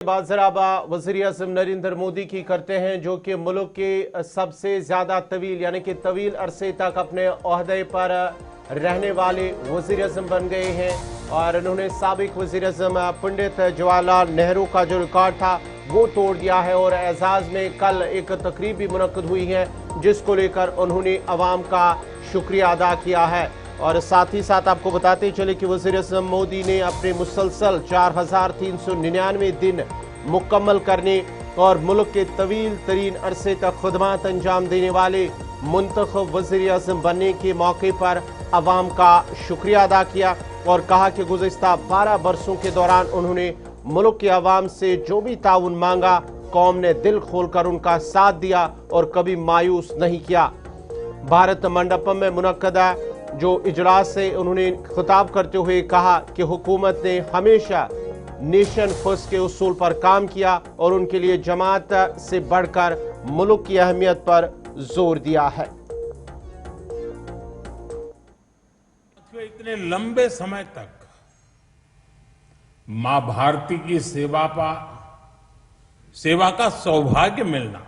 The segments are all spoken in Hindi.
बात जरा वज़ीर-ए-आज़म नरेंद्र मोदी की करते हैं, जो कि मुल्क के सबसे ज्यादा तवील यानी कि तवील अरसे तक अपने ओहदे पर रहने वाले वज़ीर-ए-आज़म बन गए हैं और उन्होंने साबिक वज़ीर-ए-आज़म पंडित जवाहरलाल नेहरू का जो रिकॉर्ड था वो तोड़ दिया है। और एजाज में कल एक तकरीब भी मुनक्कद हुई है जिसको लेकर उन्होंने अवाम का शुक्रिया अदा किया है। और साथ ही साथ आपको बताते चले कि वज़ीर-ए-आज़म मोदी ने अपने मुसलसल 4399 दिन मुकम्मल करने और मुल्क के तवील तरीन अरसे तक खुदमात अंजाम देने वाले मुंतखब वज़ीर-ए-आज़म बनने के मौके पर अवाम का शुक्रिया अदा किया और कहा कि गुज़िश्ता 12 बरसों के दौरान उन्होंने मुल्क के अवाम से जो भी ताउन मांगा, कौम ने दिल खोलकर उनका साथ दिया और कभी मायूस नहीं किया। भारत मंडपम में मुनक्कदा जो इजलास से उन्होंने खिताब करते हुए कहा कि हुकूमत ने हमेशा नेशन फर्स्ट के उसूल पर काम किया और उनके लिए जमात से बढ़कर मुल्क की अहमियत पर जोर दिया है। इतने लंबे समय तक मां भारती की सेवा का सौभाग्य मिलना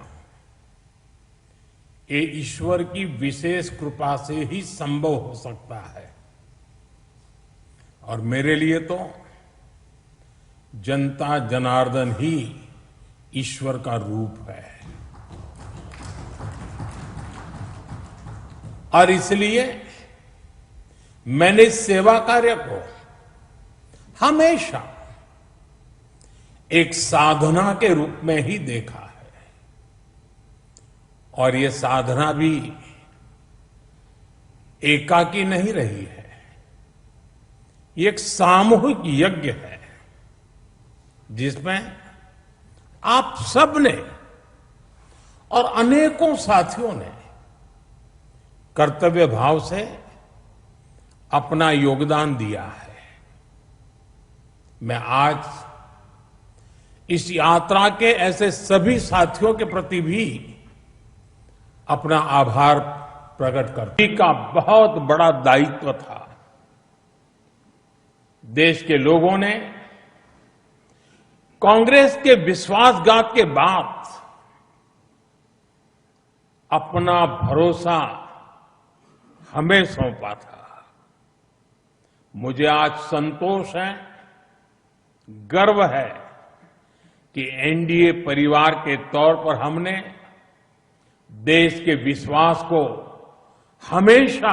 ये ईश्वर की विशेष कृपा से ही संभव हो सकता है। और मेरे लिए तो जनता जनार्दन ही ईश्वर का रूप है। और इसलिए मैंने इस सेवा कार्य को हमेशा एक साधना के रूप में ही देखा है। और ये साधना भी एकाकी नहीं रही है, ये एक सामूहिक यज्ञ है जिसमें आप सबने और अनेकों साथियों ने कर्तव्य भाव से अपना योगदान दिया है। मैं आज इस यात्रा के ऐसे सभी साथियों के प्रति भी अपना आभार प्रकट करता हूं। का बहुत बड़ा दायित्व था। देश के लोगों ने कांग्रेस के विश्वासघात के बाद अपना भरोसा हमें सौंपा था। मुझे आज संतोष है, गर्व है कि एनडीए परिवार के तौर पर हमने देश के विश्वास को हमेशा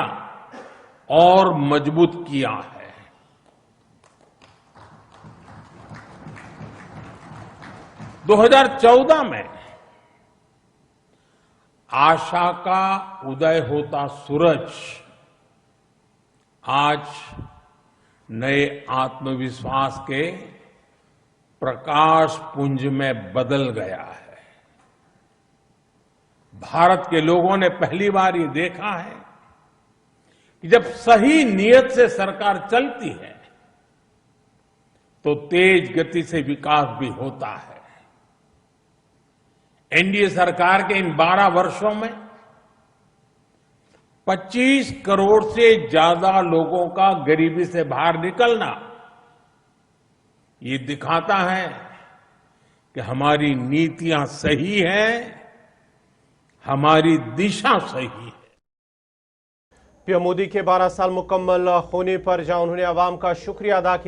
और मजबूत किया है। 2014 में आशा का उदय होता सूरज आज नए आत्मविश्वास के प्रकाश पुंज में बदल गया है। भारत के लोगों ने पहली बार ये देखा है कि जब सही नीयत से सरकार चलती है तो तेज गति से विकास भी होता है। एनडीए सरकार के इन 12 वर्षों में 25 करोड़ से ज्यादा लोगों का गरीबी से बाहर निकलना ये दिखाता है कि हमारी नीतियां सही हैं, हमारी दिशा सही है। पीएम मोदी के 12 साल मुकम्मल होने पर जहां उन्होंने अवाम का शुक्रिया अदा किया,